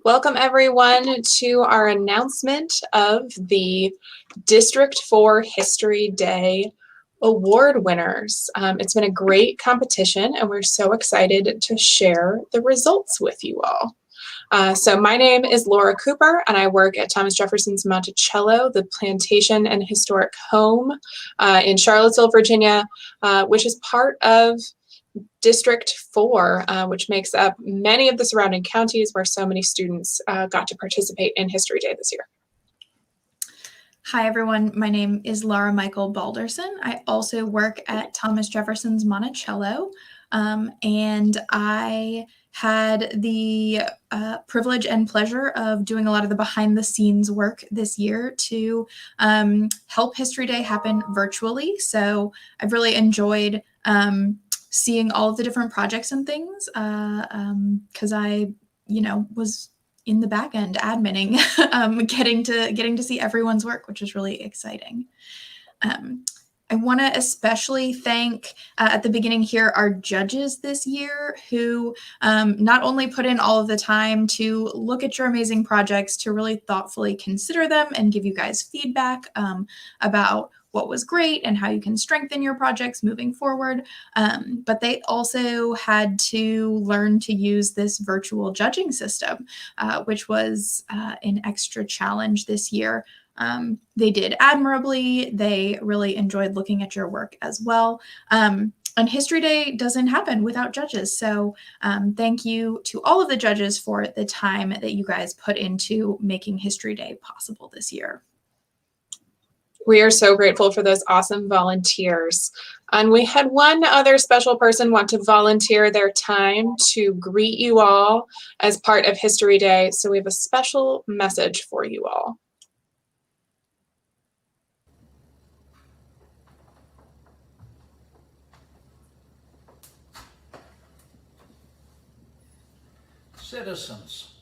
Welcome everyone to our announcement of the District 4 History Day award winners. It's been a great competition and we're so excited to share the results with you all. So my name is Laura Cooper and I work at Thomas Jefferson's Monticello, the plantation and historic home in Charlottesville, Virginia, which is part of District 4, which makes up many of the surrounding counties where so many students got to participate in History Day this year. Hi, everyone. My name is Laura Michael Balderson. I also work at Thomas Jefferson's Monticello, and I had the privilege and pleasure of doing a lot of the behind-the-scenes work this year to help History Day happen virtually. So I've really enjoyed seeing all of the different projects and things, because I, was in the back end adminning, getting to see everyone's work, which is really exciting. I want to especially thank at the beginning here our judges this year who not only put in all of the time to look at your amazing projects, to really thoughtfully consider them and give you guys feedback about what was great and how you can strengthen your projects moving forward. But they also had to learn to use this virtual judging system, which was an extra challenge this year. They did admirably. They really enjoyed looking at your work as well. And History Day doesn't happen without judges. So thank you to all of the judges for the time that you guys put into making History Day possible this year. We are so grateful for those awesome volunteers. And we had one other special person want to volunteer their time to greet you all as part of History Day. So we have a special message for you all. Citizens,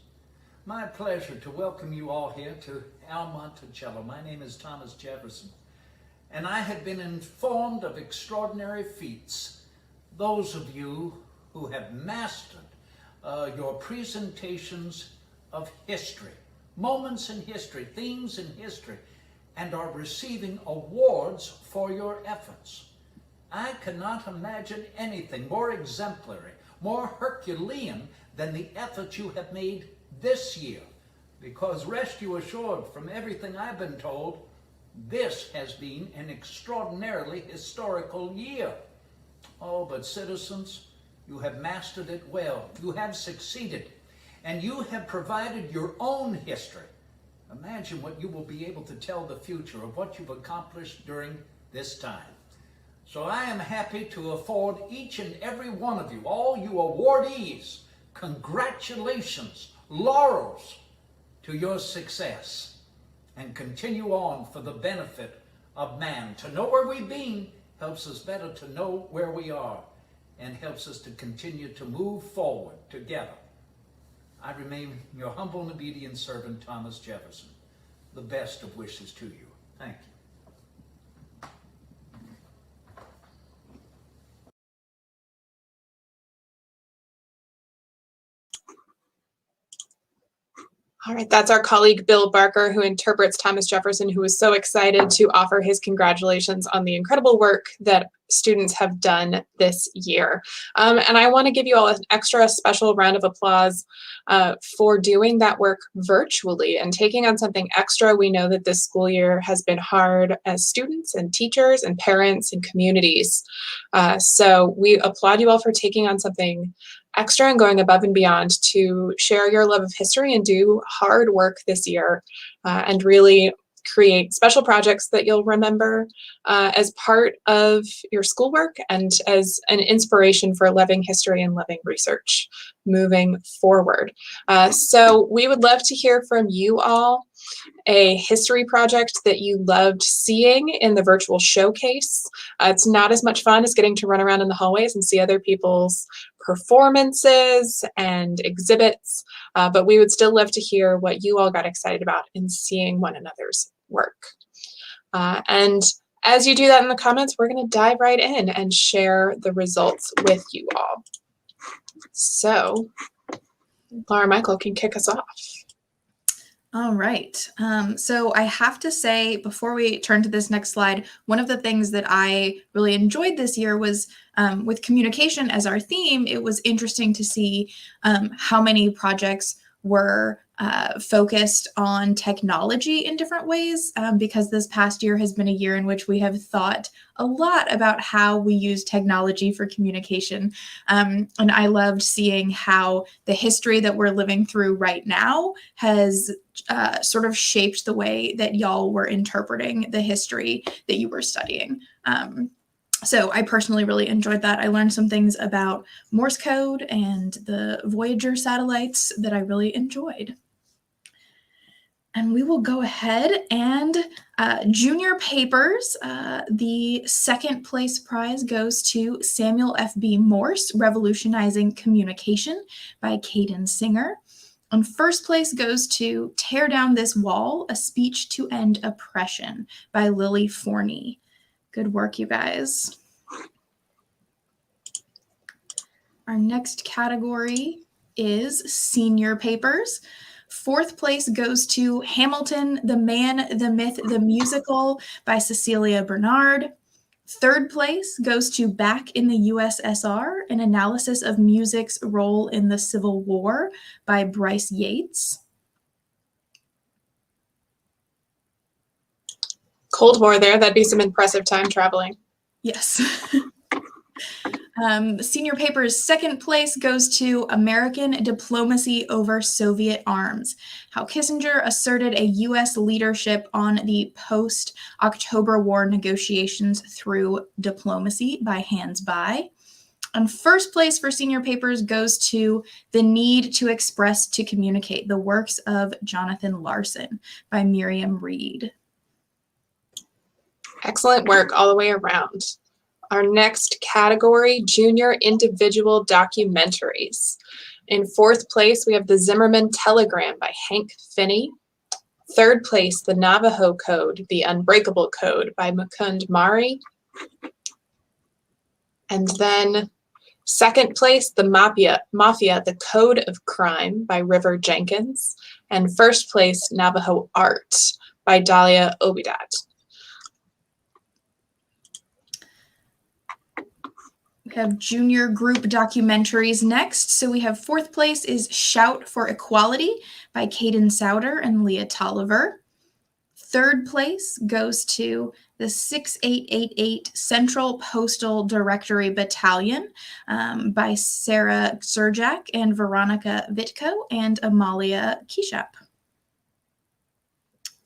my pleasure to welcome you all here to our Monticello. My name is Thomas Jefferson, and I have been informed of extraordinary feats. Those of you who have mastered your presentations of history, moments in history, themes in history, and are receiving awards for your efforts. I cannot imagine anything more exemplary, more Herculean than the efforts you have made this year, because rest you assured, from everything I've been told, this has been an extraordinarily historical year. Oh, but citizens, you have mastered it well. You have succeeded, and you have provided your own history. Imagine what you will be able to tell the future of what you've accomplished during this time. So I am happy to afford each and every one of you, all you awardees, congratulations, laurels to your success, and continue on for the benefit of man. To know where we've been helps us better to know where we are and helps us to continue to move forward together. I remain your humble and obedient servant, Thomas Jefferson. The best of wishes to you. Thank you. All right, that's our colleague Bill Barker, who interprets Thomas Jefferson, who is so excited to offer his congratulations on the incredible work that students have done this year. And I want to give you all an extra special round of applause for doing that work virtually and taking on something extra. We know that this school year has been hard as students and teachers and parents and communities. So we applaud you all for taking on something extra and going above and beyond to share your love of history and do hard work this year and really create special projects that you'll remember as part of your schoolwork and as an inspiration for loving history and loving research moving forward. So we would love to hear from you all a history project that you loved seeing in the virtual showcase. It's not as much fun as getting to run around in the hallways and see other people's performances and exhibits, but we would still love to hear what you all got excited about in seeing one another's work. And as you do that in the comments, we're going to dive right in and share the results with you all. So Laura Michael can kick us off. All right. So I have to say, before we turn to this next slide, one of the things that I really enjoyed this year was with communication as our theme. It was interesting to see how many projects were focused on technology in different ways, because this past year has been a year in which we have thought a lot about how we use technology for communication. And I loved seeing how the history that we're living through right now has sort of shaped the way that y'all were interpreting the history that you were studying. So I personally really enjoyed that. I learned some things about Morse code and the Voyager satellites that I really enjoyed. And we will go ahead and junior papers. The second place prize goes to Samuel F.B. Morse, Revolutionizing Communication by Caden Singer. And first place goes to Tear Down This Wall, A Speech to End Oppression by Lily Forney. Good work, you guys. Our next category is senior papers. Fourth place goes to Hamilton, the Man, the Myth, the Musical by Cecilia Bernard. Third place goes to Back in the USSR, an analysis of music's role in the Civil War by Bryce Yates. Cold War there, that'd be some impressive time traveling. Yes. Senior paper's second place goes to American Diplomacy Over Soviet Arms, How Kissinger Asserted a U.S. Leadership on the Post-October War Negotiations Through Diplomacy by Hans By. And first place for senior papers goes to The Need to Express to Communicate, the works of Jonathan Larson by Miriam Reed. Excellent work all the way around. Our next category, junior individual documentaries. In fourth place, we have The Zimmerman Telegram by Hank Finney. Third place, The Navajo Code, The Unbreakable Code by Mukund Mari. And then second place, The Mafia, The Code of Crime by River Jenkins. And first place, Navajo Art by Dahlia Obidat. We have junior group documentaries next. So we have fourth place is Shout for Equality by Caden Souter and Leah Tolliver. Third place goes to the 6888 Central Postal Directory Battalion by Sarah Surjak and Veronica Vitko and Amalia Kishap.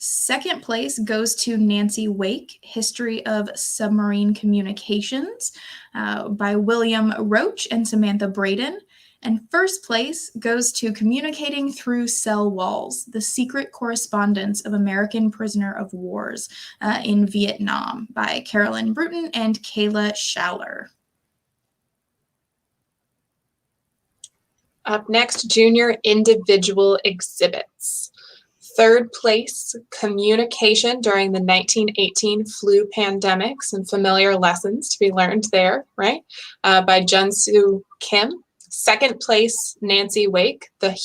Second place goes to Nancy Wake, History of Submarine Communications by William Roach and Samantha Braden. And first place goes to Communicating Through Cell Walls, The Secret Correspondence of American Prisoner of Wars in Vietnam by Carolyn Bruton and Kayla Schaller. Up next, junior individual exhibits. Third place, Communication During the 1918 Flu Pandemic, some familiar lessons to be learned there, right? By Junsu Kim. Second place, Nancy Wake, The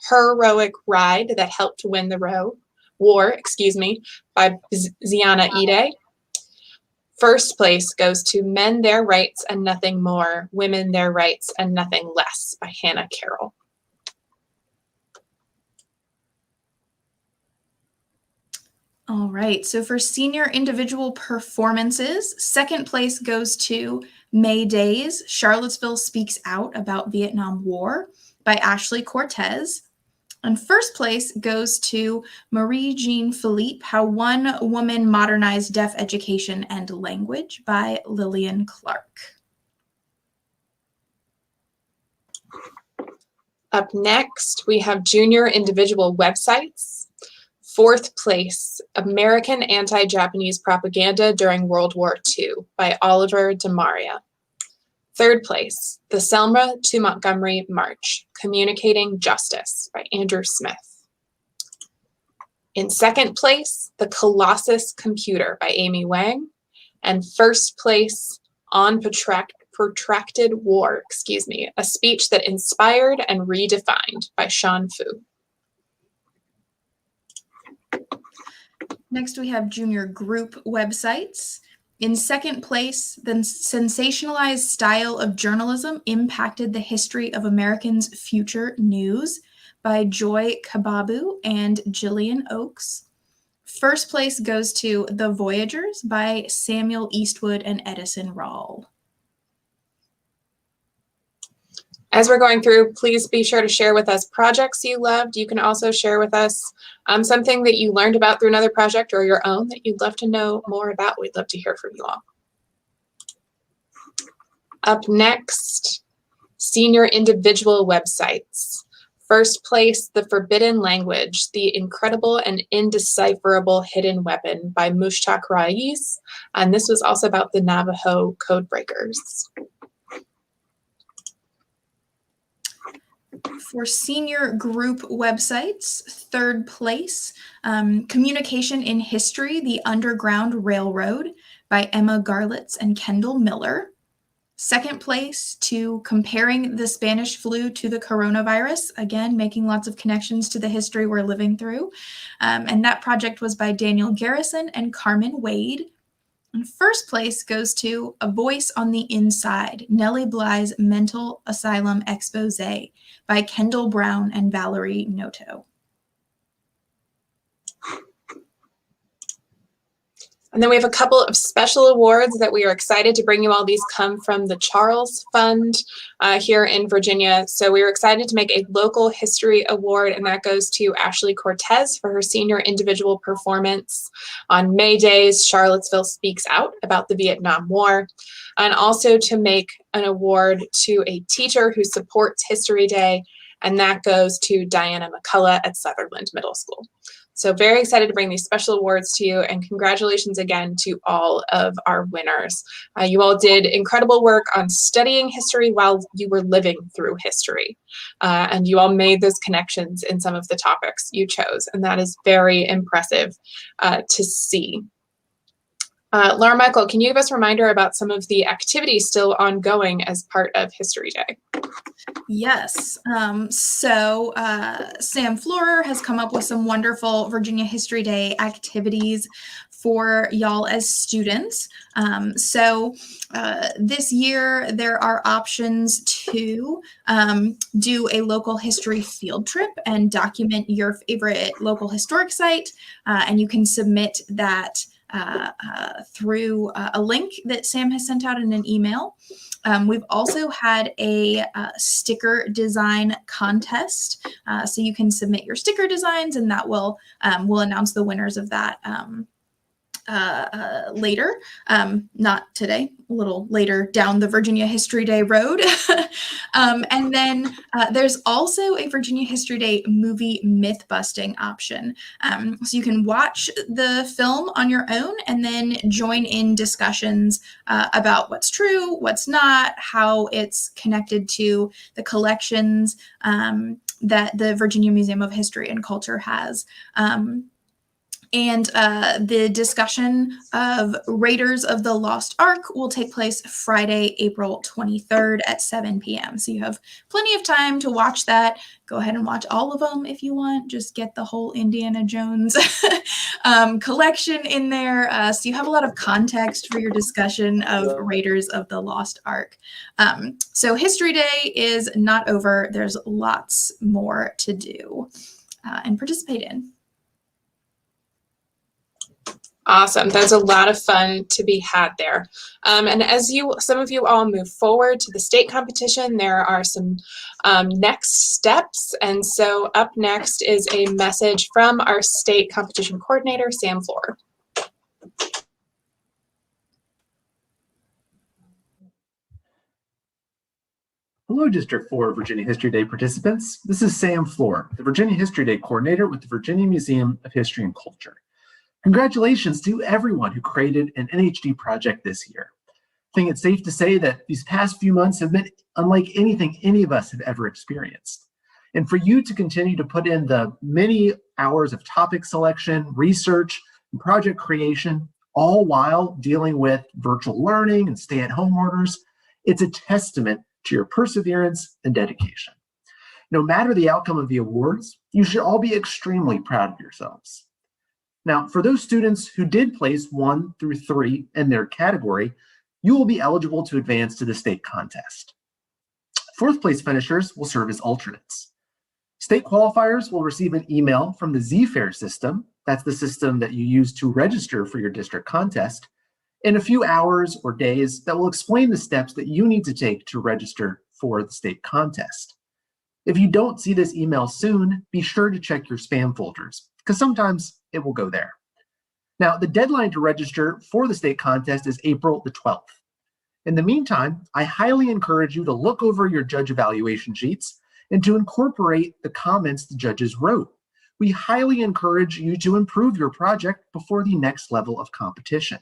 Heroic Ride That Helped Win the War, by Ziana Ide. First place goes to Men, Their Rights and Nothing More, Women, Their Rights and Nothing Less by Hannah Carroll. All right, so for senior individual performances, second place goes to May Days, Charlottesville Speaks Out About Vietnam War by Ashley Cortez. And first place goes to Marie Jean Philippe, How One Woman Modernized Deaf Education and Language by Lillian Clark. Up next, we have junior individual websites. Fourth place, American Anti-Japanese Propaganda During World War II by Oliver DeMaria. Third place, The Selma to Montgomery March, Communicating Justice by Andrew Smith. In second place, The Colossus Computer by Amy Wang. And first place, On Protracted War, A Speech That Inspired and Redefined by Sean Fu. Next, we have junior group websites. In second place, the sensationalized style of journalism impacted the history of Americans' future news by Joy Kababu and Jillian Oakes. First place goes to The Voyagers by Samuel Eastwood and Edison Rawl. As we're going through, please be sure to share with us projects you loved. You can also share with us something that you learned about through another project or your own that you'd love to know more about. We'd love to hear from you all. Up next, senior individual websites. First place, The Forbidden Language, The Incredible and Indecipherable Hidden Weapon by Mushtaq Rais. And this was also about the Navajo code breakers. For senior group websites, third place, Communication in History, The Underground Railroad by Emma Garlitz and Kendall Miller. Second place to Comparing the Spanish Flu to the Coronavirus, again, making lots of connections to the history we're living through. And that project was by Daniel Garrison and Carmen Wade. And first place goes to A Voice on the Inside, Nellie Bly's Mental Asylum Expose by Kendall Brown and Valerie Noto. And then we have a couple of special awards that we are excited to bring you all. These come from the Charles Fund here in Virginia. So we are excited to make a local history award, and that goes to Ashley Cortez for her senior individual performance on May Days, Charlottesville Speaks Out about the Vietnam War, and also to make an award to a teacher who supports History Day, and that goes to Diana McCullough at Sutherland Middle School. So very excited to bring these special awards to you, and congratulations again to all of our winners. You all did incredible work on studying history while you were living through history. And you all made those connections in some of the topics you chose, and that is very impressive to see. Laura Michael, can you give us a reminder about some of the activities still ongoing as part of History Day? Yes. So Sam Florer has come up with some wonderful Virginia History Day activities for y'all as students. So this year there are options to do a local history field trip and document your favorite local historic site, and you can submit that through a link that Sam has sent out in an email. We've also had a sticker design contest, so you can submit your sticker designs, and that will we'll announce the winners of that later, not today, a little later down the Virginia History Day road. And then there's also a Virginia History Day movie myth busting option. So you can watch the film on your own and then join in discussions about what's true, what's not, how it's connected to the collections that the Virginia Museum of History and Culture has. And the discussion of Raiders of the Lost Ark will take place Friday, April 23rd at 7 p.m. So you have plenty of time to watch that. Go ahead and watch all of them if you want. Just get the whole Indiana Jones collection in there. So you have a lot of context for your discussion of Raiders of the Lost Ark. So History Day is not over. There's lots more to do and participate in. Awesome. That's a lot of fun to be had there. And as some of you all move forward to the state competition, there are some next steps. And so up next is a message from our state competition coordinator, Sam Florer. Hello, District 4 Virginia History Day participants. This is Sam Florer, the Virginia History Day coordinator with the Virginia Museum of History and Culture. Congratulations to everyone who created an NHD project this year. I think it's safe to say that these past few months have been unlike anything any of us have ever experienced. And for you to continue to put in the many hours of topic selection, research, and project creation, all while dealing with virtual learning and stay-at-home orders, it's a testament to your perseverance and dedication. No matter the outcome of the awards, you should all be extremely proud of yourselves. Now, for those students who did place 1 through 3 in their category, you will be eligible to advance to the state contest. 4th place finishers will serve as alternates. State qualifiers will receive an email from the ZFair system, that's the system that you use to register for your district contest, in a few hours or days that will explain the steps that you need to take to register for the state contest. If you don't see this email soon, be sure to check your spam folders, because sometimes it will go there. Now, the deadline to register for the state contest is April the 12th. In the meantime, I highly encourage you to look over your judge evaluation sheets and to incorporate the comments the judges wrote. We highly encourage you to improve your project before the next level of competition.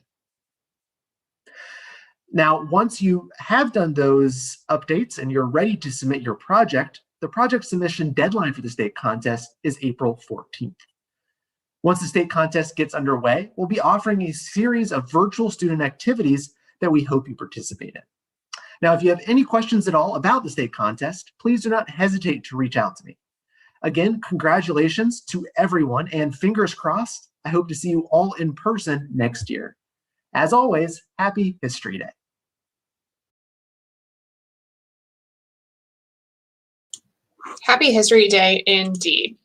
Now, once you have done those updates and you're ready to submit your project, the project submission deadline for the state contest is April 14th. Once the state contest gets underway, we'll be offering a series of virtual student activities that we hope you participate in. Now, if you have any questions at all about the state contest, please do not hesitate to reach out to me. Again, congratulations to everyone, and fingers crossed, I hope to see you all in person next year. As always, happy History Day. Happy History Day indeed.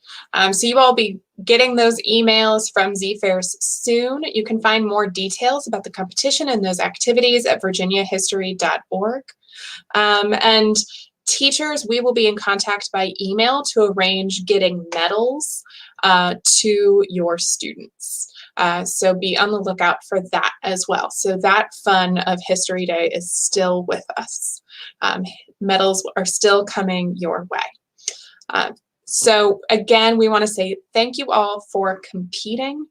So you all be getting those emails from ZFairs soon. You can find more details about the competition and those activities at virginiahistory.org. And teachers, we will be in contact by email to arrange getting medals to your students. So be on the lookout for that as well. So that fun of History Day is still with us. Medals are still coming your way. So again, we want to say thank you all for competing.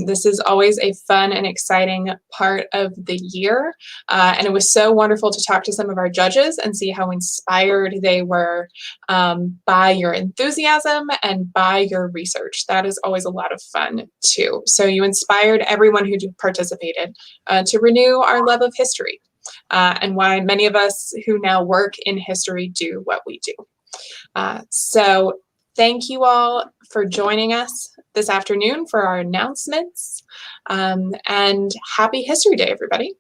This is always a fun and exciting part of the year. And it was so wonderful to talk to some of our judges and see how inspired they were by your enthusiasm and by your research. That is always a lot of fun too. So you inspired everyone who participated to renew our love of history and why many of us who now work in history do what we do. So thank you all for joining us this afternoon for our announcements, and happy History Day, everybody.